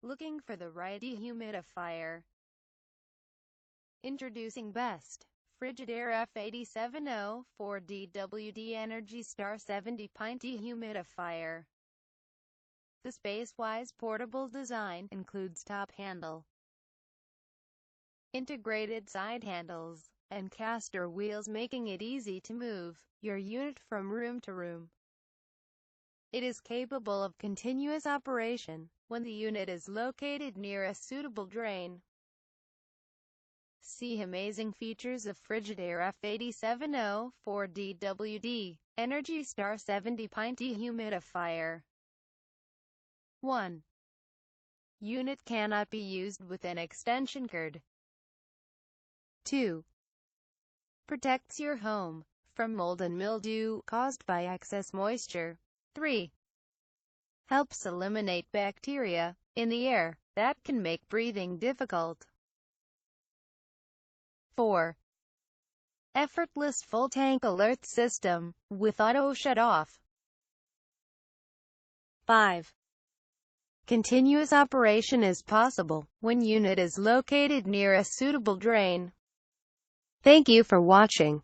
Looking for the right dehumidifier? Introducing best Frigidaire FAD704DWD Energy Star 70 pint dehumidifier. The space-wise portable design includes top handle, integrated side handles, and caster wheels, making it easy to move your unit from room to room. It is capable of continuous operation when the unit is located near a suitable drain. See amazing features of Frigidaire FAD704DWD Energy Star 70 pint dehumidifier. 1. Unit cannot be used with an extension cord. 2. Protects your home from mold and mildew caused by excess moisture. 3. Helps eliminate bacteria in the air that can make breathing difficult. 4. Effortless full tank alert system with auto shut off. 5. Continuous operation is possible when unit is located near a suitable drain. Thank you for watching.